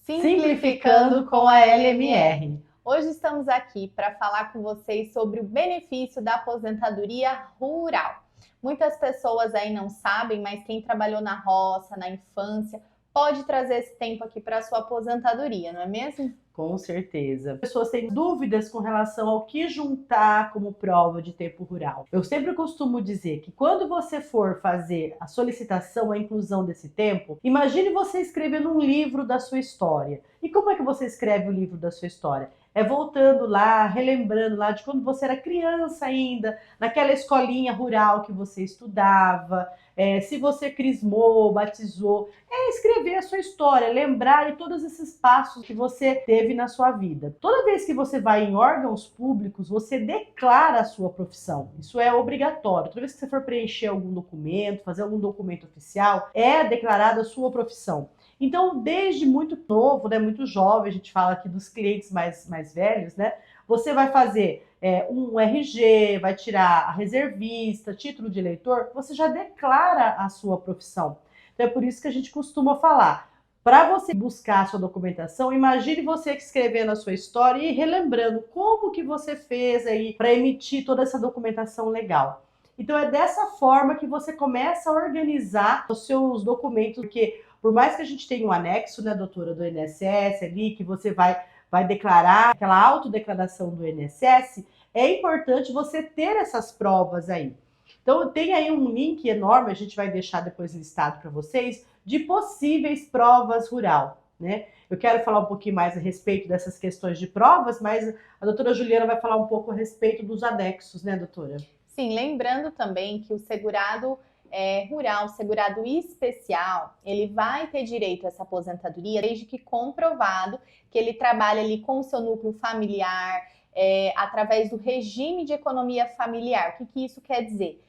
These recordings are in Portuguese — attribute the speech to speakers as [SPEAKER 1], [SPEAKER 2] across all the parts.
[SPEAKER 1] Simplificando com a LMR. Hoje estamos aqui para falar com vocês sobre o benefício da aposentadoria rural. Muitas pessoas aí não sabem, mas quem trabalhou na roça, na infância, pode trazer esse tempo aqui para a sua aposentadoria, não é mesmo?
[SPEAKER 2] Com certeza. As pessoas têm dúvidas com relação ao que juntar como prova de tempo rural. Eu sempre costumo dizer que quando você for fazer a solicitação, a inclusão desse tempo, imagine você escrevendo um livro da sua história. E como é que você escreve o livro da sua história? É voltando lá, relembrando lá de quando você era criança ainda, naquela escolinha rural que você estudava, se você crismou, batizou, escrever a sua história, lembrar de todos esses passos que você teve na sua vida. Toda vez que você vai em órgãos públicos, você declara a sua profissão. Isso é obrigatório. Toda vez que você for preencher algum documento, fazer algum documento oficial, é declarada a sua profissão. Então, desde muito novo, né, muito jovem, a gente fala aqui dos clientes mais velhos, né? Você vai fazer um RG, vai tirar a reservista, título de eleitor, você já declara a sua profissão. Então é por isso que a gente costuma falar. Para você buscar a sua documentação, imagine você escrevendo a sua história e relembrando como que você fez aí para emitir toda essa documentação legal. Então é dessa forma que você começa a organizar os seus documentos, porque por mais que a gente tenha um anexo, né, doutora, do INSS ali, que você vai declarar, aquela autodeclaração do INSS, é importante você ter essas provas aí. Então tem aí um link enorme, a gente vai deixar depois listado para vocês, de possíveis provas rural, né? Eu quero falar um pouquinho mais a respeito dessas questões de provas, mas a doutora Juliana vai falar um pouco a respeito dos anexos, né, doutora?
[SPEAKER 1] Sim, lembrando também que o segurado rural, segurado especial, ele vai ter direito a essa aposentadoria desde que comprovado que ele trabalha ali com o seu núcleo familiar, através do regime de economia familiar. O que isso quer dizer?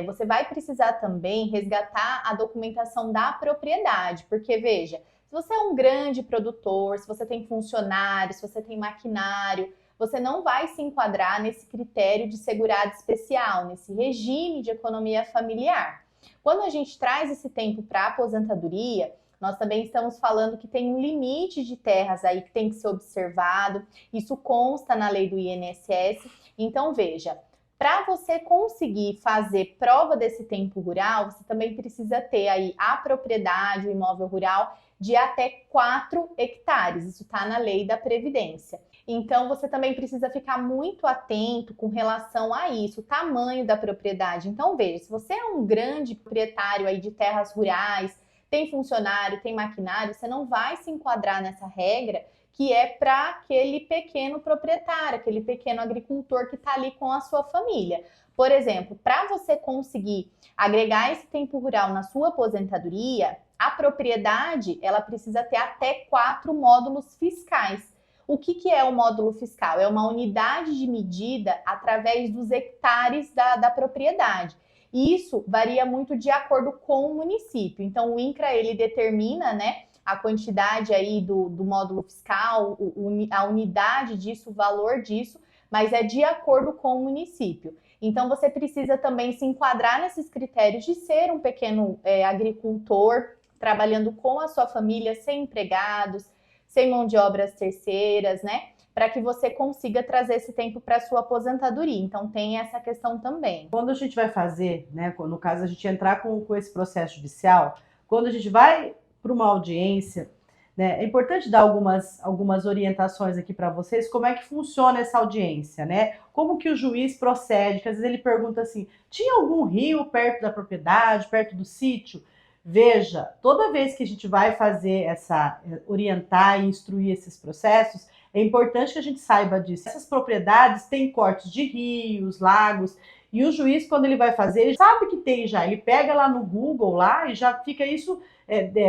[SPEAKER 1] Você vai precisar também resgatar a documentação da propriedade, porque veja, se você é um grande produtor, se você tem funcionários, se você tem maquinário, você não vai se enquadrar nesse critério de segurado especial, nesse regime de economia familiar. Quando a gente traz esse tempo para a aposentadoria, nós também estamos falando que tem um limite de terras aí que tem que ser observado, isso consta na lei do INSS. Então veja, para você conseguir fazer prova desse tempo rural, você também precisa ter aí a propriedade, o imóvel rural, de até 4 hectares. Isso está na lei da Previdência. Então, você também precisa ficar muito atento com relação a isso, o tamanho da propriedade. Então, veja, se você é um grande proprietário aí de terras rurais, tem funcionário, tem maquinário, você não vai se enquadrar nessa regra que é para aquele pequeno proprietário, aquele pequeno agricultor que está ali com a sua família. Por exemplo, para você conseguir agregar esse tempo rural na sua aposentadoria, a propriedade ela precisa ter até 4 módulos fiscais. O que é o módulo fiscal? É uma unidade de medida através dos hectares da propriedade. E isso varia muito de acordo com o município. Então, o INCRA, ele determina, né, a quantidade aí do módulo fiscal, a unidade disso, o valor disso, mas é de acordo com o município. Então, você precisa também se enquadrar nesses critérios de ser um pequeno agricultor, trabalhando com a sua família, sem empregados, sem mão de obras terceiras, né? Para que você consiga trazer esse tempo para a sua aposentadoria. Então, tem essa questão também.
[SPEAKER 2] Quando a gente vai fazer, né, no caso a gente entrar com esse processo judicial, quando a gente vai para uma audiência, né, é importante dar algumas orientações aqui para vocês, como é que funciona essa audiência, né? Como que o juiz procede, que às vezes ele pergunta assim, tinha algum rio perto da propriedade, perto do sítio? Veja, toda vez que a gente vai fazer orientar e instruir esses processos, é importante que a gente saiba disso. Essas propriedades têm cortes de rios, lagos, e o juiz, quando ele vai fazer, ele sabe que tem já, ele pega lá no Google lá e já fica isso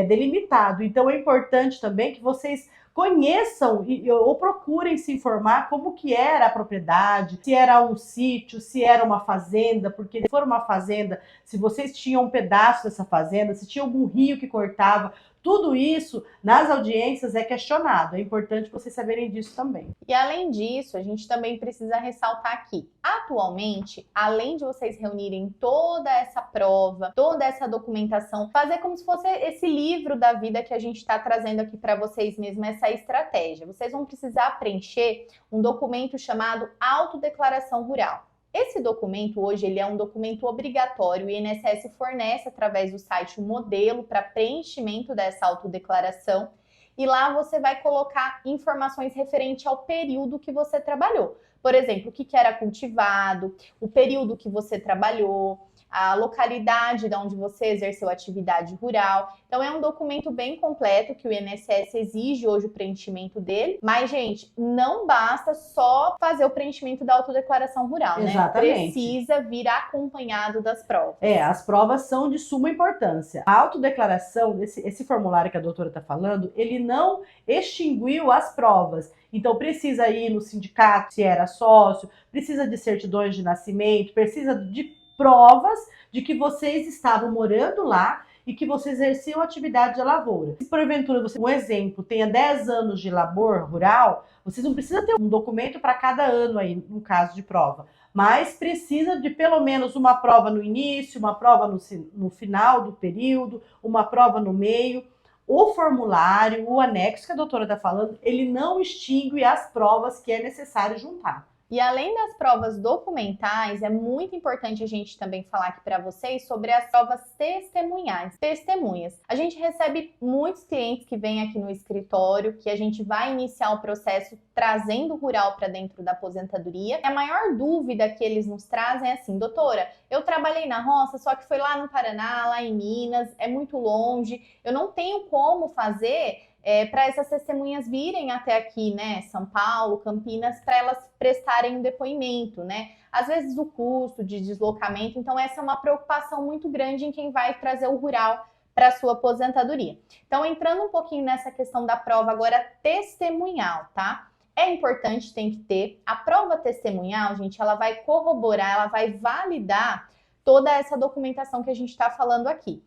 [SPEAKER 2] delimitado. Então é importante também que vocês conheçam ou procurem se informar como que era a propriedade, se era um sítio, se era uma fazenda, porque se for uma fazenda, se vocês tinham um pedaço dessa fazenda, se tinha algum rio que cortava, Tudo isso, nas audiências, é questionado. É importante vocês saberem disso também.
[SPEAKER 1] E além disso, a gente também precisa ressaltar aqui, atualmente, além de vocês reunirem toda essa prova, toda essa documentação, fazer como se fosse esse livro da vida que a gente está trazendo aqui para vocês mesmo, essa estratégia. Vocês vão precisar preencher um documento chamado Autodeclaração Rural. Esse documento hoje ele é um documento obrigatório. O INSS fornece através do site um modelo para preenchimento dessa autodeclaração e lá você vai colocar informações referentes ao período que você trabalhou. Por exemplo, o que era cultivado, o período que você trabalhou, a localidade de onde você exerceu atividade rural. Então é um documento bem completo que o INSS exige hoje o preenchimento dele. Mas, gente, não basta só fazer o preenchimento da autodeclaração rural,
[SPEAKER 2] Exatamente.
[SPEAKER 1] né? Precisa vir acompanhado das provas.
[SPEAKER 2] As provas são de suma importância. A autodeclaração, esse formulário que a doutora está falando, ele não extinguiu as provas. Então precisa ir no sindicato, se era sócio, precisa de certidões de nascimento, precisa de provas de que vocês estavam morando lá e que vocês exerciam atividade de lavoura. Se porventura você, um exemplo, tenha 10 anos de labor rural, vocês não precisam ter um documento para cada ano aí, no caso de prova, mas precisa de pelo menos uma prova no início, uma prova no final do período, uma prova no meio. O formulário, o anexo que a doutora está falando, ele não extingue as provas que é necessário juntar.
[SPEAKER 1] E além das provas documentais, é muito importante a gente também falar aqui para vocês sobre as provas testemunhais. Testemunhas. A gente recebe muitos clientes que vêm aqui no escritório, que a gente vai iniciar o processo trazendo o rural para dentro da aposentadoria. E a maior dúvida que eles nos trazem é assim, doutora, eu trabalhei na roça, só que foi lá no Paraná, lá em Minas, é muito longe, eu não tenho como fazer para essas testemunhas virem até aqui, né, São Paulo, Campinas, para elas prestarem um depoimento, né? Às vezes o custo de deslocamento, então essa é uma preocupação muito grande em quem vai trazer o rural para a sua aposentadoria. Então, entrando um pouquinho nessa questão da prova agora testemunhal, tá? É importante, tem que ter. A prova testemunhal, gente, ela vai corroborar, ela vai validar toda essa documentação que a gente está falando aqui.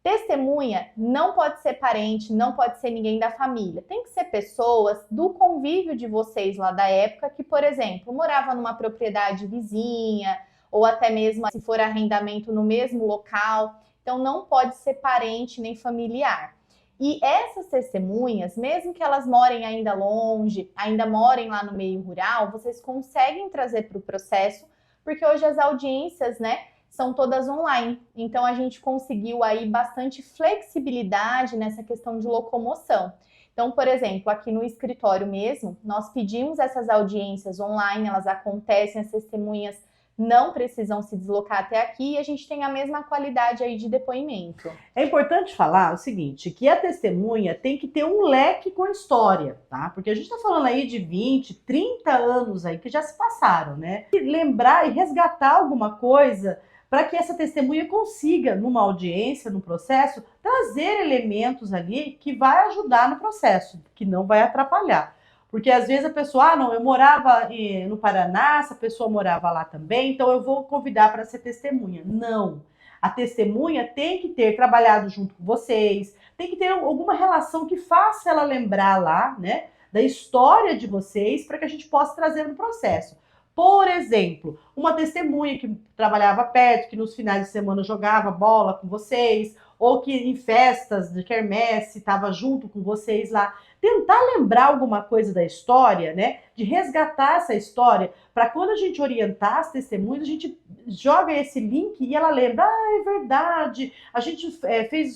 [SPEAKER 1] Testemunha não pode ser parente, não pode ser ninguém da família. Tem que ser pessoas do convívio de vocês lá da época que, por exemplo, morava numa propriedade vizinha ou até mesmo se for arrendamento no mesmo local. Então não pode ser parente nem familiar. E essas testemunhas, mesmo que elas morem ainda longe, ainda morem lá no meio rural, vocês conseguem trazer para o processo, porque hoje as audiências, né, são todas online. Então, a gente conseguiu aí bastante flexibilidade nessa questão de locomoção. Então, por exemplo, aqui no escritório mesmo, nós pedimos essas audiências online, elas acontecem, as testemunhas não precisam se deslocar até aqui e a gente tem a mesma qualidade aí de depoimento.
[SPEAKER 2] É importante falar o seguinte, que a testemunha tem que ter um leque com a história, tá? Porque a gente tá falando aí de 20, 30 anos aí que já se passaram, né? E lembrar e resgatar alguma coisa para que essa testemunha consiga, numa audiência, no processo, trazer elementos ali que vai ajudar no processo, que não vai atrapalhar. Porque às vezes a pessoa, não, eu morava no Paraná, essa pessoa morava lá também, então eu vou convidar para ser testemunha. Não. A testemunha tem que ter trabalhado junto com vocês, tem que ter alguma relação que faça ela lembrar lá, né, da história de vocês, para que a gente possa trazer no processo. Por exemplo, uma testemunha que trabalhava perto, que nos finais de semana jogava bola com vocês, ou que em festas de quermesse estava junto com vocês lá. Tentar lembrar alguma coisa da história, né? De resgatar essa história, para quando a gente orientar as testemunhas, a gente joga esse link e ela lembra, é verdade, a gente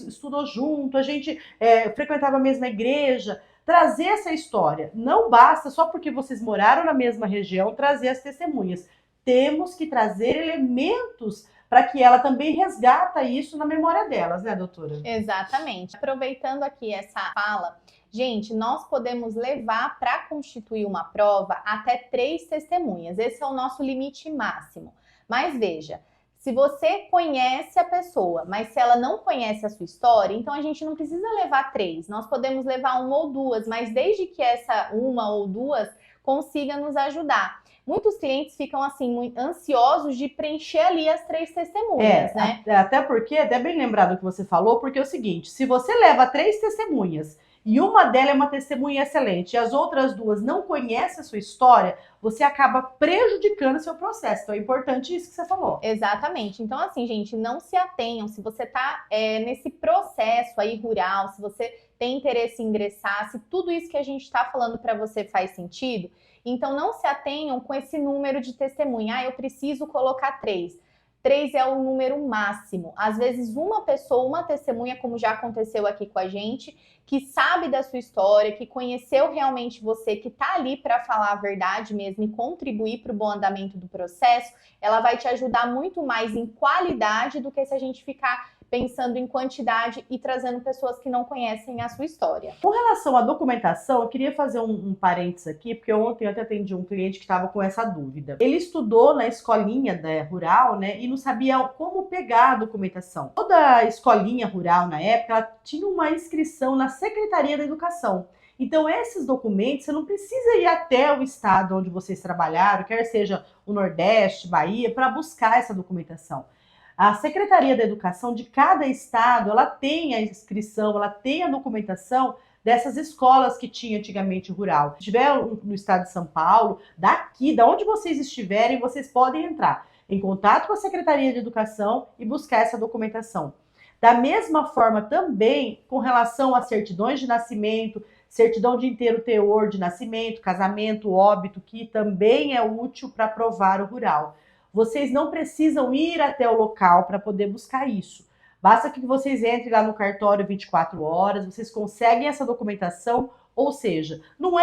[SPEAKER 2] estudou junto, a gente frequentava a mesma igreja. Trazer essa história. Não basta só porque vocês moraram na mesma região trazer as testemunhas. Temos que trazer elementos para que ela também resgata isso na memória delas, né, doutora?
[SPEAKER 1] Exatamente. Aproveitando aqui essa fala, gente, nós podemos levar para constituir uma prova até 3 testemunhas. Esse é o nosso limite máximo. Mas veja, se você conhece a pessoa, mas se ela não conhece a sua história, então a gente não precisa levar 3. Nós podemos levar 1 ou 2, mas desde que essa 1 ou 2 consiga nos ajudar. muitos clientes ficam assim muito ansiosos de preencher ali as 3 testemunhas, né?
[SPEAKER 2] Até porque, até bem lembrado o que você falou, porque é o seguinte, se você leva 3 testemunhas e uma delas é uma testemunha excelente e as outras 2 não conhecem a sua história, você acaba prejudicando o seu processo. Então é importante isso que você falou.
[SPEAKER 1] Exatamente. Então, assim, gente, não se atenham. Se você tá nesse processo aí rural, se você tem interesse em ingressar, se tudo isso que a gente está falando para você faz sentido, então não se atenham com esse número de testemunha. Ah, eu preciso colocar 3. 3 é o número máximo. Às vezes, uma pessoa, uma testemunha, como já aconteceu aqui com a gente, que sabe da sua história, que conheceu realmente você, que está ali para falar a verdade mesmo e contribuir para o bom andamento do processo, ela vai te ajudar muito mais em qualidade do que se a gente ficar pensando em quantidade e trazendo pessoas que não conhecem a sua história.
[SPEAKER 2] Com relação à documentação, eu queria fazer um parênteses aqui, porque ontem eu até atendi um cliente que estava com essa dúvida. Ele estudou na escolinha rural, né, e não sabia como pegar a documentação. Toda a escolinha rural, na época, ela tinha uma inscrição na Secretaria da Educação. Então, esses documentos, você não precisa ir até o estado onde vocês trabalharam, quer seja o Nordeste, Bahia, para buscar essa documentação. A Secretaria da Educação de cada estado, ela tem a inscrição, ela tem a documentação dessas escolas que tinha antigamente rural. Se estiver no estado de São Paulo, daqui, da onde vocês estiverem, vocês podem entrar em contato com a Secretaria de Educação e buscar essa documentação. Da mesma forma também com relação a certidões de nascimento, certidão de inteiro teor de nascimento, casamento, óbito, que também é útil para provar o rural. Vocês não precisam ir até o local para poder buscar isso. Basta que vocês entrem lá no cartório 24 horas, vocês conseguem essa documentação, ou seja, não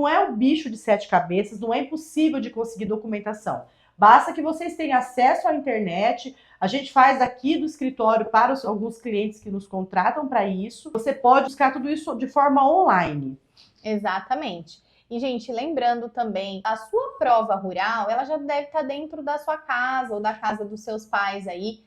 [SPEAKER 2] é um bicho de 7 cabeças, não é impossível de conseguir documentação. Basta que vocês tenham acesso à internet, a gente faz aqui do escritório para alguns clientes que nos contratam para isso. Você pode buscar tudo isso de forma online.
[SPEAKER 1] Exatamente. E, gente, lembrando também, a sua prova rural, ela já deve estar dentro da sua casa ou da casa dos seus pais aí,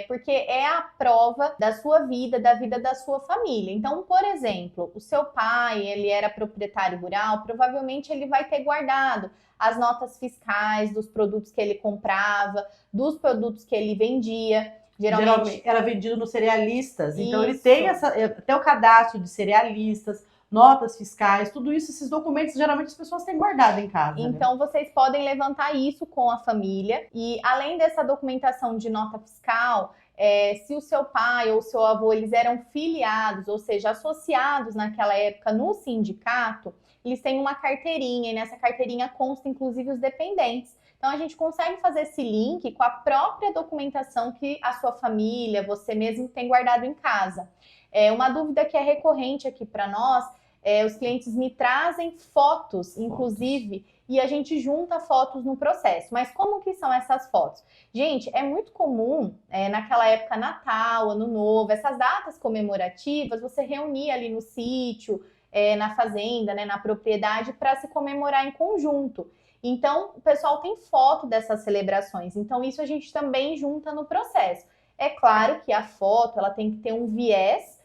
[SPEAKER 1] porque é a prova da sua vida, da vida da sua família. Então, por exemplo, o seu pai, ele era proprietário rural, provavelmente ele vai ter guardado as notas fiscais dos produtos que ele comprava, dos produtos que ele vendia.
[SPEAKER 2] Geralmente era vendido nos cerealistas, então ele tem até o cadastro de cerealistas, notas fiscais, tudo isso, esses documentos, geralmente as pessoas têm guardado em casa.
[SPEAKER 1] Então,
[SPEAKER 2] né?
[SPEAKER 1] Vocês podem levantar isso com a família. E além dessa documentação de nota fiscal, se o seu pai ou o seu avô, eles eram filiados, ou seja, associados naquela época no sindicato, eles têm uma carteirinha, e nessa carteirinha consta, inclusive, os dependentes. Então, a gente consegue fazer esse link com a própria documentação que a sua família, você mesmo tem guardado em casa. Uma dúvida que é recorrente aqui para nós, os clientes me trazem fotos, inclusive, e a gente junta fotos no processo. Mas como que são essas fotos? Gente, é muito comum, naquela época, Natal, Ano Novo, essas datas comemorativas, você reunir ali no sítio, na fazenda, né, na propriedade, para se comemorar em conjunto. Então, o pessoal tem foto dessas celebrações. Então, isso a gente também junta no processo. É claro que a foto, ela tem que ter um viés,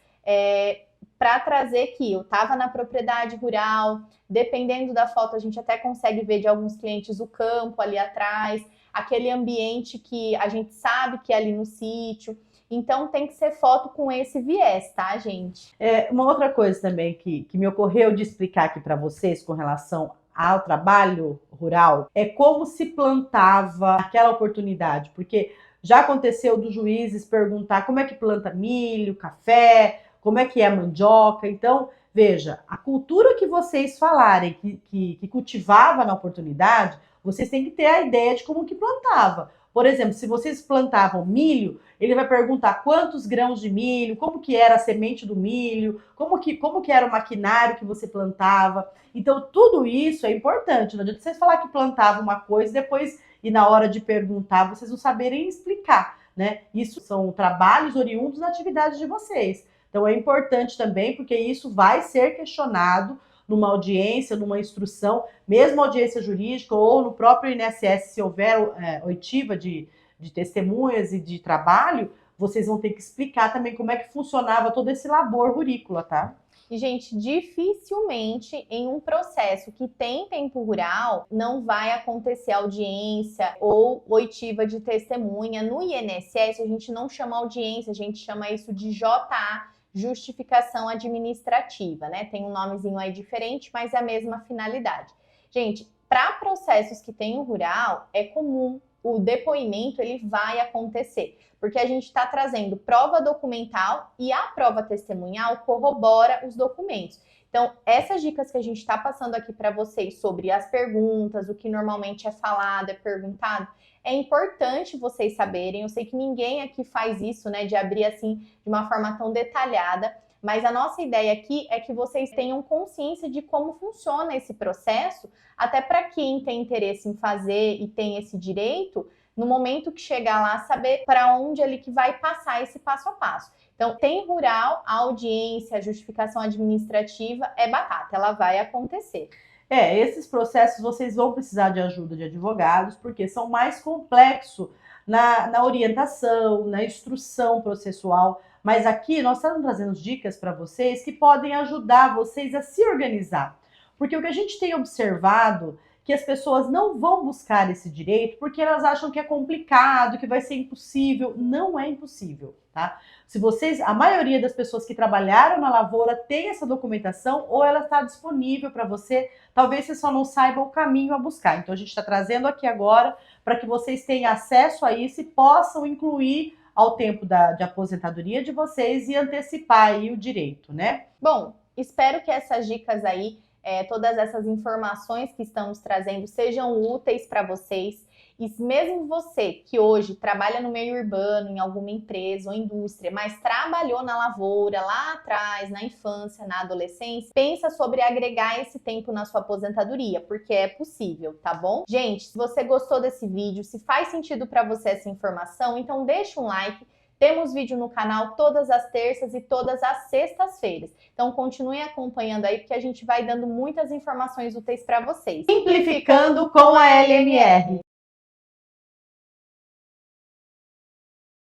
[SPEAKER 1] para trazer que eu estava na propriedade rural, dependendo da foto, a gente até consegue ver de alguns clientes o campo ali atrás, aquele ambiente que a gente sabe que é ali no sítio. Então, tem que ser foto com esse viés, tá, gente?
[SPEAKER 2] Uma outra coisa também que me ocorreu de explicar aqui para vocês com relação ao trabalho rural é como se plantava aquela oportunidade, porque já aconteceu dos juízes perguntar como é que planta milho, café, como é que é a mandioca. Então, veja, a cultura que vocês falarem que cultivava na oportunidade, vocês têm que ter a ideia de como que plantava. Por exemplo, se vocês plantavam milho, ele vai perguntar quantos grãos de milho, como que era a semente do milho, como que era o maquinário que você plantava. Então, tudo isso é importante. Não adianta vocês falar que plantava uma coisa depois, e na hora de perguntar, vocês não saberem explicar, né? Isso são trabalhos oriundos da atividade de vocês. Então, é importante também, porque isso vai ser questionado numa audiência, numa instrução, mesmo audiência jurídica ou no próprio INSS, se houver oitiva de testemunhas e de trabalho, vocês vão ter que explicar também como é que funcionava todo esse labor rurícola, tá?
[SPEAKER 1] E, gente, dificilmente em um processo que tem tempo rural não vai acontecer audiência ou oitiva de testemunha. No INSS, a gente não chama audiência, a gente chama isso de JA, justificação administrativa, né? Tem um nomezinho aí diferente, mas é a mesma finalidade. Gente, para processos que tem o rural, é comum o depoimento, ele vai acontecer, porque a gente está trazendo prova documental e a prova testemunhal corrobora os documentos. Então, essas dicas que a gente está passando aqui para vocês sobre as perguntas, o que normalmente é falado, é perguntado, é importante vocês saberem. Eu sei que ninguém aqui faz isso, né, de abrir assim de uma forma tão detalhada, mas a nossa ideia aqui é que vocês tenham consciência de como funciona esse processo, até para quem tem interesse em fazer e tem esse direito, no momento que chegar lá, saber para onde ele que vai passar esse passo a passo. Então, tem rural, a audiência, a justificação administrativa é batata, ela vai acontecer.
[SPEAKER 2] Esses processos vocês vão precisar de ajuda de advogados, porque são mais complexos na orientação, na instrução processual. Mas aqui nós estamos trazendo dicas para vocês que podem ajudar vocês a se organizar. Porque o que a gente tem observado que as pessoas não vão buscar esse direito porque elas acham que é complicado, que vai ser impossível. Não é impossível, tá? Se vocês, a maioria das pessoas que trabalharam na lavoura tem essa documentação ou ela está disponível para você, talvez você só não saiba o caminho a buscar. Então a gente está trazendo aqui agora para que vocês tenham acesso a isso e possam incluir ao tempo de aposentadoria de vocês e antecipar aí o direito, né?
[SPEAKER 1] Bom, espero que essas dicas aí, todas essas informações que estamos trazendo sejam úteis para vocês. E mesmo você que hoje trabalha no meio urbano, em alguma empresa ou indústria, mas trabalhou na lavoura lá atrás, na infância, na adolescência, pensa sobre agregar esse tempo na sua aposentadoria, porque é possível, tá bom? Gente, se você gostou desse vídeo, se faz sentido para você essa informação, então deixa um like. Temos vídeo no canal todas as terças e todas as sextas-feiras. Então continue acompanhando aí, porque a gente vai dando muitas informações úteis para vocês.
[SPEAKER 2] Simplificando com a LMR.